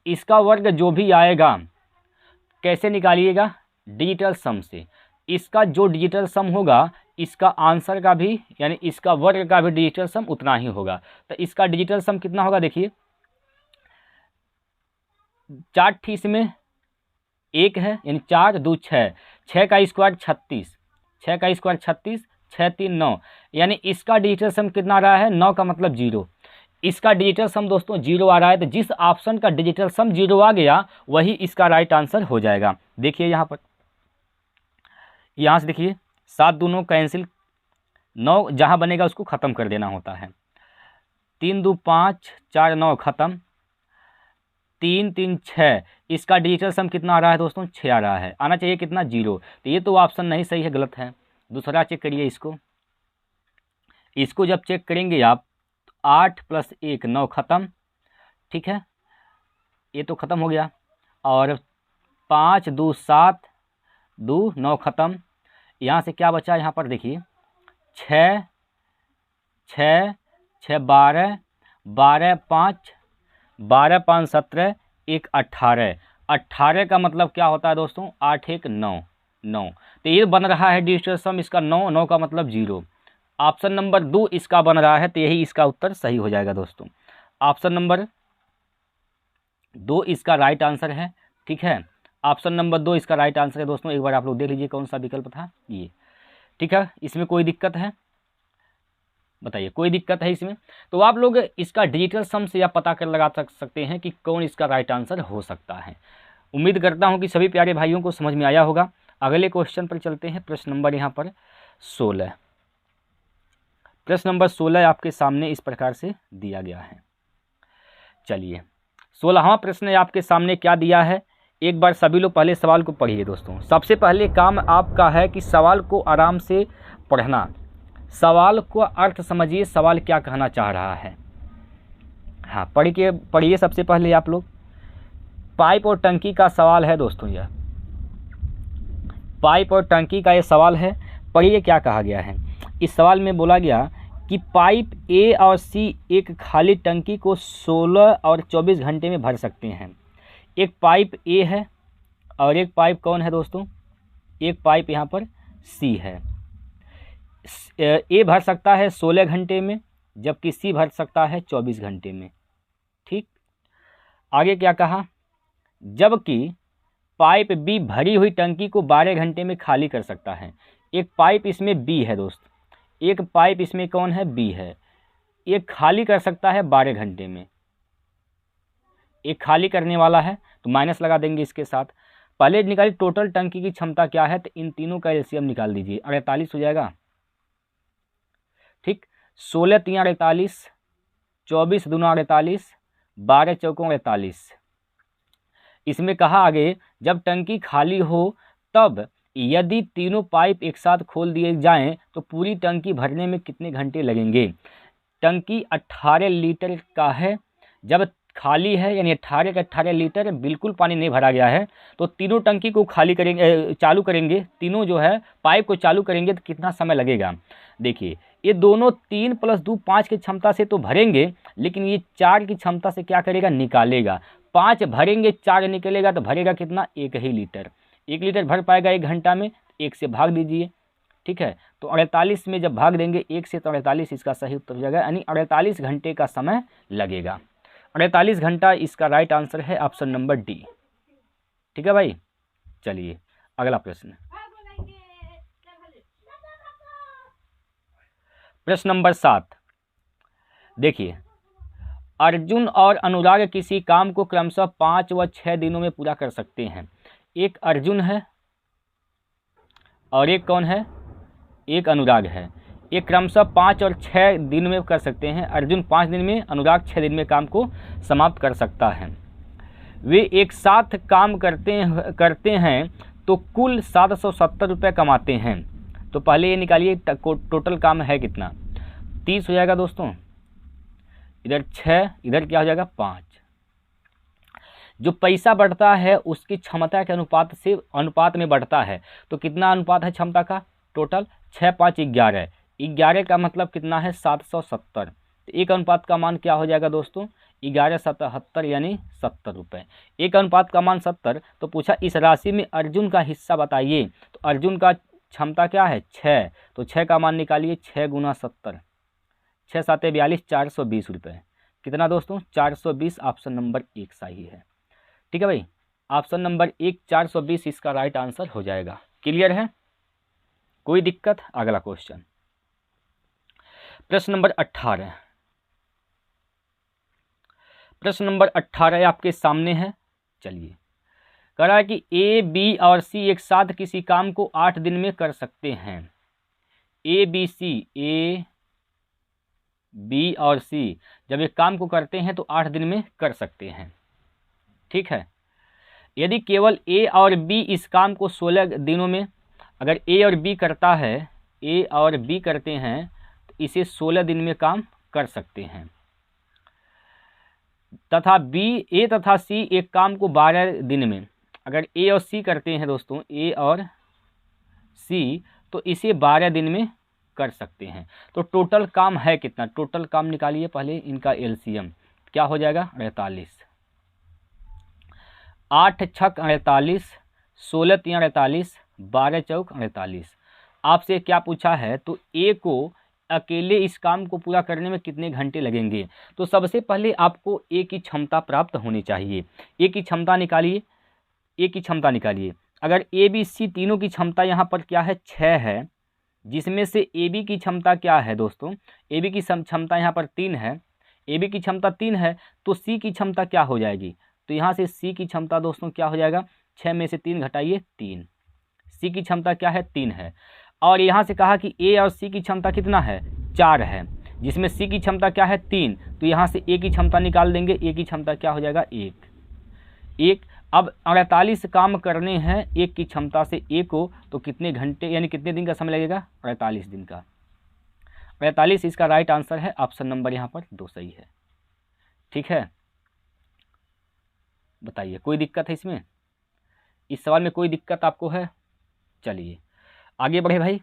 इसका वर्ग जो भी आएगा कैसे निकालिएगा, डिजिटल सम से। इसका जो डिजिटल सम होगा इसका आंसर का भी यानी इसका वर्ग का भी डिजिटल सम उतना ही होगा। तो इसका डिजिटल सम कितना होगा, देखिए 4 ठीक में 1 है, यानी 4, 2, 6, 6 का स्क्वायर 36, 6 का स्क्वायर 36, 6, 3, 9, यानी इसका डिजिटल सम कितना आ रहा है, 9 का मतलब 0। इसका डिजिटल सम दोस्तों 0 आ रहा है, तो जिस ऑप्शन का डिजिटल सम 0 आ गया वही इसका राइट आंसर हो जाएगा। देखिए यहाँ पर, यहाँ से देखिए 7 दूनों कैंसिल, 9 जहाँ बनेगा उसको ख़त्म कर देना होता है। 3, 2, 5, 4, 9 ख़त्म, 3, 3, 6, इसका डिजिटल सम कितना आ रहा है दोस्तों, 6 आ रहा है। आना चाहिए कितना, 0। तो ये तो ऑप्शन नहीं सही है, गलत है। दूसरा चेक करिए इसको जब चेक करेंगे आप 8 + 1 9 ख़त्म। ठीक है, ये तो ख़त्म हो गया। और 5, 2, 7, 2, 9 ख़त्म। यहाँ से क्या बचा, यहाँ पर देखिए 6, 6, 6, 12, 12, 5, 12, 5, 17, 1, 18, 18 का मतलब क्या होता है दोस्तों, 8, 1, 9, 9। तो ये बन रहा है डिजिटल सम इसका 9, 9 का मतलब 0। ऑप्शन नंबर 2 इसका बन रहा है, तो यही इसका उत्तर सही हो जाएगा दोस्तों। ऑप्शन नंबर 2 इसका राइट आंसर है। ठीक है, ऑप्शन नंबर 2 इसका राइट आंसर है दोस्तों। एक बार आप लोग देख लीजिए कौन सा विकल्प था ये। ठीक है, इसमें कोई दिक्कत है, बताइए कोई दिक्कत है इसमें। तो आप लोग इसका डिजिटल सम से आप पता कर लगा सकते हैं कि कौन इसका राइट आंसर हो सकता है। उम्मीद करता हूं कि सभी प्यारे भाइयों को समझ में आया होगा। अगले क्वेश्चन पर चलते हैं। प्रश्न नंबर यहाँ पर 16। प्रश्न नंबर 16 आपके सामने इस प्रकार से दिया गया है। चलिए 16वां प्रश्न आपके सामने क्या दिया है, एक बार सभी लोग पहले सवाल को पढ़िए दोस्तों। सबसे पहले काम आपका है कि सवाल को आराम से पढ़ना, सवाल को अर्थ समझिए, सवाल क्या कहना चाह रहा है। हाँ पढ़िए सबसे पहले आप लोग। पाइप और टंकी का सवाल है दोस्तों, यह पाइप और टंकी का ये सवाल है। पढ़िए क्या कहा गया है। इस सवाल में बोला गया कि पाइप ए और सी एक खाली टंकी को 16 और 24 घंटे में भर सकते हैं। एक पाइप ए है और एक पाइप कौन है दोस्तों, एक पाइप यहाँ पर सी है। ए भर सकता है 16 घंटे में, जबकि सी भर सकता है 24 घंटे में। ठीक, आगे क्या कहा, जबकि पाइप बी भरी हुई टंकी को 12 घंटे में खाली कर सकता है। एक पाइप इसमें बी है दोस्त, एक पाइप इसमें कौन है, बी है। एक खाली कर सकता है 12 घंटे में, एक खाली करने वाला है तो माइनस लगा देंगे इसके साथ। पहले निकालिए टोटल टंकी की क्षमता क्या है, तो इन तीनों का एलसीएम निकाल दीजिए, 48 हो जाएगा। ठीक, 16 3 48, 24 दूना 48, 12 चौकों 48। इसमें कहा आगे, जब टंकी खाली हो तब यदि तीनों पाइप एक साथ खोल दिए जाएं तो पूरी टंकी भरने में कितने घंटे लगेंगे। टंकी 18 लीटर का है, जब खाली है यानी 18 के 18 लीटर, बिल्कुल पानी नहीं भरा गया है, तो तीनों टंकी को खाली करेंगे, चालू करेंगे, तीनों जो है पाइप को चालू करेंगे तो कितना समय लगेगा। देखिए ये दोनों 3 + 2 5 की क्षमता से तो भरेंगे, लेकिन ये 4 की क्षमता से क्या करेगा, निकालेगा। 5 भरेंगे 4 निकलेगा तो भरेगा कितना, 1 ही लीटर। 1 लीटर भर पाएगा 1 घंटा में, 1 से भाग दीजिए। ठीक है, तो 48 में जब भाग देंगे 1 से तो 48 इसका सही उत्तर हो जाएगा, यानी 48 घंटे का समय लगेगा। 48 घंटा इसका राइट आंसर है ऑप्शन नंबर डी। ठीक है भाई, चलिए अगला प्रश्न, प्रश्न नंबर 7। देखिए, अर्जुन और अनुराग किसी काम को क्रमशः 5 व 6 दिनों में पूरा कर सकते हैं। एक अर्जुन है और एक कौन है, एक अनुराग है। ये क्रमशः 5 और 6 दिन में कर सकते हैं। अर्जुन 5 दिन में, अनुराग 6 दिन में काम को समाप्त कर सकता है। वे एक साथ काम करते हैं तो कुल 770 रुपये कमाते हैं। तो पहले ये निकालिए टोटल काम है कितना, 30 हो जाएगा दोस्तों, इधर 6, इधर क्या हो जाएगा 5। जो पैसा बढ़ता है उसकी क्षमता के अनुपात में बढ़ता है। तो कितना अनुपात है क्षमता का, टोटल 6 5 11, 11 का मतलब कितना है 770। तो एक अनुपात का मान क्या हो जाएगा दोस्तों, 11 77 यानी 70 रुपये। एक अनुपात का मान 70। तो पूछा इस राशि में अर्जुन का हिस्सा बताइए। तो अर्जुन का क्षमता क्या है 6, तो 6 का मान निकालिए, 6 × 70, 6 7 42, 420 रुपये। कितना दोस्तों, 420। ऑप्शन नंबर 1 सही है। ठीक है भाई, ऑप्शन नंबर 1 420 इसका राइट आंसर हो जाएगा। क्लियर है, कोई दिक्कत। अगला क्वेश्चन, प्रश्न नंबर 18। प्रश्न नंबर 18 आपके सामने है। चलिए, कह रहा है कि ए बी और सी एक साथ किसी काम को 8 दिन में कर सकते हैं। ए बी और सी जब एक काम को करते हैं तो 8 दिन में कर सकते हैं। ठीक है, यदि केवल ए और बी इस काम को 16 दिनों में, अगर ए और बी करता है, ए और बी करते हैं तो इसे 16 दिन में काम कर सकते हैं। तथा ए तथा सी एक काम को 12 दिन में, अगर ए और सी करते हैं दोस्तों, ए और सी, तो इसे 12 दिन में कर सकते हैं। तो टोटल काम है कितना, टोटल काम निकालिए पहले, इनका एलसीएम क्या हो जाएगा 48, 8 छक 48, 16 3 48, 12 चौक 48। आपसे क्या पूछा है, तो ए को अकेले इस काम को पूरा करने में कितने घंटे लगेंगे। तो सबसे पहले आपको ए की क्षमता प्राप्त होनी चाहिए। ए की क्षमता निकालिए, ए की क्षमता निकालिए। अगर ए बी सी तीनों की क्षमता यहाँ पर क्या है 6 है, जिसमें से ए बी की क्षमता क्या है दोस्तों, ए बी की क्षमता यहाँ पर 3 है, ए बी की क्षमता 3 है, तो सी की क्षमता क्या हो जाएगी। तो यहाँ से सी की क्षमता दोस्तों क्या हो जाएगा, 6 में से 3 घटाइए 3, सी की क्षमता क्या है 3 है। और यहाँ से कहा कि ए और सी की क्षमता कितना है 4 है, जिसमें सी की क्षमता क्या है 3, तो यहाँ से ए की क्षमता निकाल देंगे, ए की क्षमता क्या हो जाएगा 1। अब 48 काम करने हैं एक की क्षमता से ए को, तो कितने घंटे यानी कितने दिन का समय लगेगा, 48 दिन का। 48 इसका राइट आंसर है, ऑप्शन नंबर यहाँ पर 2 सही है। ठीक है, बताइए कोई दिक्कत है इसमें, इस सवाल में कोई दिक्कत आपको है। चलिए आगे बढ़े भाई,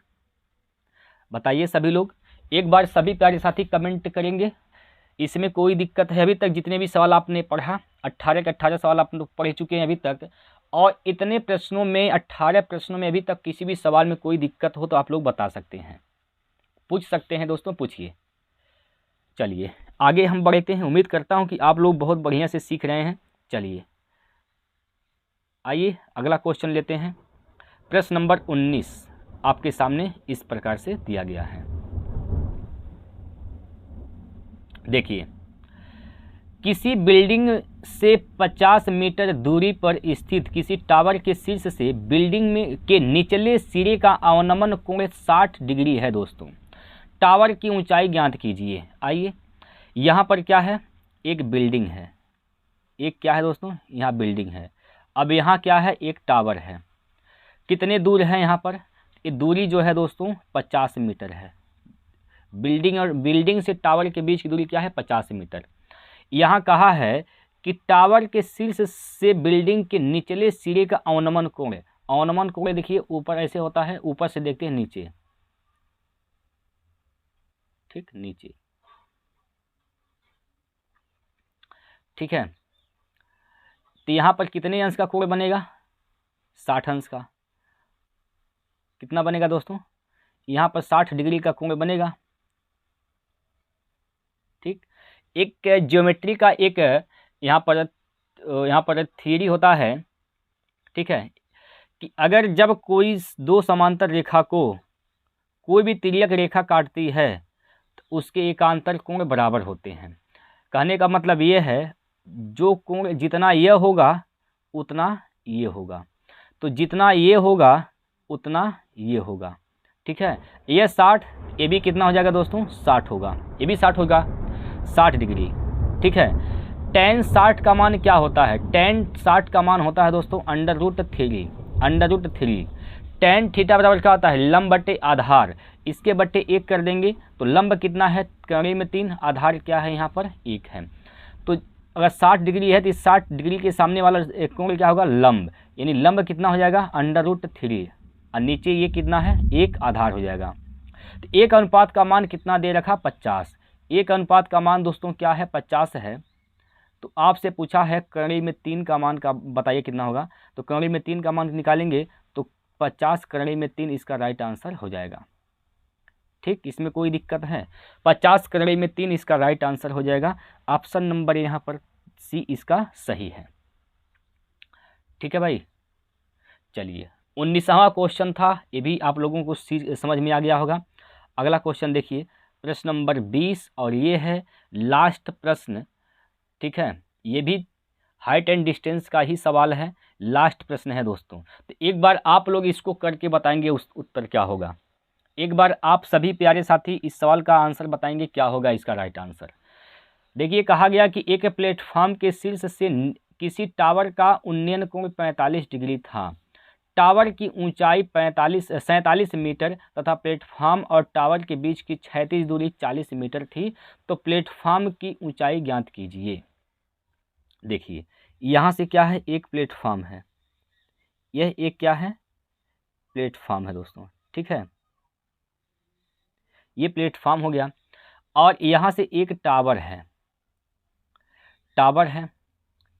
बताइए सभी लोग। एक बार सभी प्यारे साथी कमेंट करेंगे, इसमें कोई दिक्कत है? अभी तक जितने भी सवाल आपने पढ़ा, 18 के 18 सवाल आप लोग पढ़ चुके हैं अभी तक, और इतने प्रश्नों में 18 प्रश्नों में अभी तक किसी भी सवाल में कोई दिक्कत हो तो आप लोग बता सकते हैं, पूछ सकते हैं दोस्तों, पूछिए। चलिए आगे हम बढ़ते हैं। उम्मीद करता हूं कि आप लोग बहुत बढ़िया से सीख रहे हैं। चलिए आइए अगला क्वेश्चन लेते हैं। प्रश्न नंबर 19 आपके सामने इस प्रकार से दिया गया है। देखिए, किसी बिल्डिंग से 50 मीटर दूरी पर स्थित किसी टावर के शीर्ष से बिल्डिंग में के निचले सिरे का अवनमन कोण 60 डिग्री है दोस्तों। टावर की ऊंचाई ज्ञात कीजिए। आइए, यहाँ पर क्या है, एक बिल्डिंग है, एक क्या है दोस्तों, यहाँ बिल्डिंग है। अब यहाँ क्या है, एक टावर है। कितने दूर है यहाँ पर, ये दूरी जो है दोस्तों 50 मीटर है। बिल्डिंग और बिल्डिंग से टावर के बीच की दूरी क्या है, 50 मीटर। यहाँ कहा है कि टावर के शीर्ष से बिल्डिंग के निचले सिरे का अवनमन कोण है। अवनमन कोण देखिए ऊपर ऐसे होता है, ऊपर से देखते हैं नीचे, ठीक, नीचे, ठीक है। तो यहाँ पर कितने अंश का कोण बनेगा, 60 अंश का। कितना बनेगा दोस्तों, यहाँ पर 60 डिग्री का कोण बनेगा, ठीक। एक ज्योमेट्री का एक यहाँ पर थ्योरी होता है, ठीक है, कि अगर जब कोई दो समांतर रेखा को कोई भी तिर्यक रेखा काटती है तो उसके एकांतर कोण बराबर होते हैं। कहने का मतलब ये है, जो कोण जितना ये होगा उतना ये होगा, तो जितना ये होगा उतना ये होगा, ठीक है। ये 60, ये भी कितना हो जाएगा दोस्तों, 60 होगा, ये भी 60 होगा, 60 डिग्री, ठीक है। tan 60 का मान क्या होता है, tan 60 का मान होता है दोस्तों √3। tan थीटा बराबर क्या होता है, लंब बटे आधार, इसके बटे 1 कर देंगे तो लंब कितना है, कड़ी में 3, आधार क्या है यहाँ पर 1 है। तो अगर 60 डिग्री है तो इस 60 डिग्री के सामने वाला कोण क्या होगा, लंब, यानी लंब कितना हो जाएगा, √3, और नीचे ये कितना है, 1 आधार हो जाएगा। तो 1 अनुपात का मान कितना दे रखा, 50। 1 अनुपात का मान दोस्तों क्या है, 50 है। तो आपसे पूछा है कड़ी में 3 का मान का बताइए कितना होगा, तो कड़ी में 3 का मान निकालेंगे तो 50 कड़ी में 3 इसका राइट आंसर हो जाएगा, ठीक। इसमें कोई दिक्कत है, 50 कड़ी में 3 इसका राइट आंसर हो जाएगा। ऑप्शन नंबर यहाँ पर सी इसका सही है, ठीक है भाई। चलिए 19वां क्वेश्चन था, ये भी आप लोगों को समझ में आ गया होगा। अगला क्वेश्चन देखिए, प्रश्न नंबर 20, और ये है लास्ट प्रश्न, ठीक है। ये भी हाइट एंड डिस्टेंस का ही सवाल है, लास्ट प्रश्न है दोस्तों। तो एक बार आप लोग इसको करके बताएंगे उस उत्तर क्या होगा। एक बार आप सभी प्यारे साथी इस सवाल का आंसर बताएंगे क्या होगा इसका राइट आंसर। देखिए, कहा गया कि एक प्लेटफॉर्म के शीर्ष से किसी टावर का उन्नयन कोण 45 डिग्री था। टावर की ऊंचाई 47 मीटर तथा प्लेटफॉर्म और टावर के बीच की क्षैतिज दूरी 40 मीटर थी। तो प्लेटफॉर्म की ऊंचाई ज्ञात कीजिए। देखिए, यहाँ से क्या है, एक प्लेटफॉर्म है, यह एक क्या है, प्लेटफॉर्म है दोस्तों, ठीक है। ये प्लेटफॉर्म हो गया, और यहाँ से एक टावर है,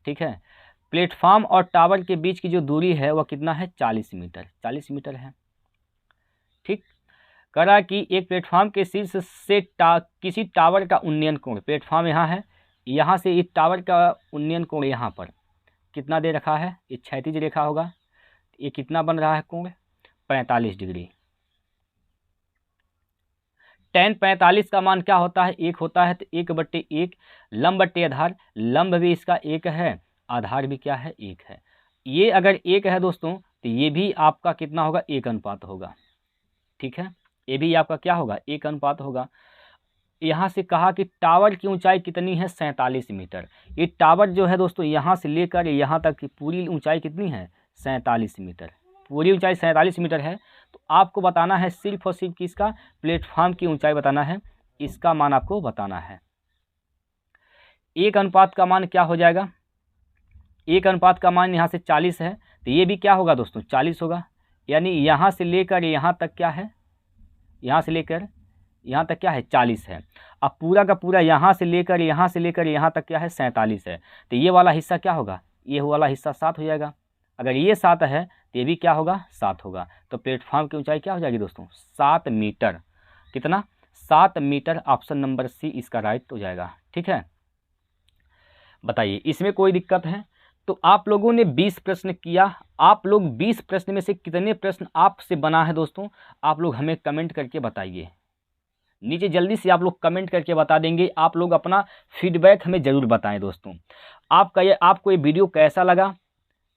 ठीक है। प्लेटफॉर्म और टावर के बीच की जो दूरी है वह कितना है, 40 मीटर, 40 मीटर है, ठीक। कह रहा कि एक प्लेटफॉर्म के शीर्ष से किसी टावर का उन्नयन कोण, प्लेटफॉर्म यहाँ है, यहाँ से इस टावर का उन्नयन कोण यहाँ पर कितना दे रखा है, ये क्षैतिज रेखा होगा, ये कितना बन रहा है कोण, 45 डिग्री। tan 45 का मान क्या होता है, 1 होता है, तो 1/1, लंब बटे आधार, लंब भी इसका 1 है, आधार भी क्या है, 1 है। ये अगर 1 है दोस्तों तो ये भी आपका कितना होगा, 1 अनुपात होगा, ठीक है। ये भी आपका क्या होगा, 1 अनुपात होगा। यहाँ से कहा कि टावर की ऊंचाई कितनी है, 47 मीटर। ये टावर जो है दोस्तों यहाँ से लेकर यहाँ तक की पूरी ऊंचाई कितनी है, 47 मीटर, पूरी ऊंचाई 47 मीटर है। तो आपको बताना है सिर्फ और सिर्फ किसका, प्लेटफॉर्म की ऊंचाई बताना है, इसका मान आपको बताना है। 1 अनुपात का मान क्या हो जाएगा, 1 अनुपात का मान यहाँ से 40 है, तो ये भी क्या होगा दोस्तों, 40 होगा। यानी यहाँ से लेकर यहाँ तक क्या है, यहाँ से लेकर यहाँ तक क्या है 40 है। अब पूरा का पूरा यहाँ से लेकर यहाँ तक क्या है 47 है। तो ये वाला हिस्सा क्या होगा, ये वाला हिस्सा 7 हो जाएगा। अगर ये 7 है तो ये भी क्या होगा 7 होगा। तो प्लेटफॉर्म की ऊंचाई क्या हो जाएगी दोस्तों 7 मीटर। कितना 7 मीटर। ऑप्शन नंबर सी इसका राइट हो जाएगा। ठीक है, बताइए इसमें कोई दिक्कत है। तो आप लोगों ने 20 प्रश्न किया, आप लोग 20 प्रश्न में से कितने प्रश्न आपसे बना है दोस्तों, आप लोग हमें कमेंट करके बताइए। नीचे जल्दी से आप लोग कमेंट करके बता देंगे। आप लोग अपना फीडबैक हमें ज़रूर बताएं दोस्तों। आपको ये वीडियो कैसा लगा,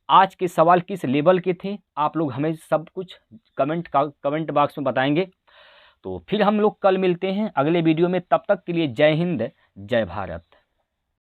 आज के सवाल किस लेवल के थे, आप लोग हमें सब कुछ कमेंट बॉक्स में बताएंगे। तो फिर हम लोग कल मिलते हैं अगले वीडियो में। तब तक के लिए जय हिंद, जय भारत।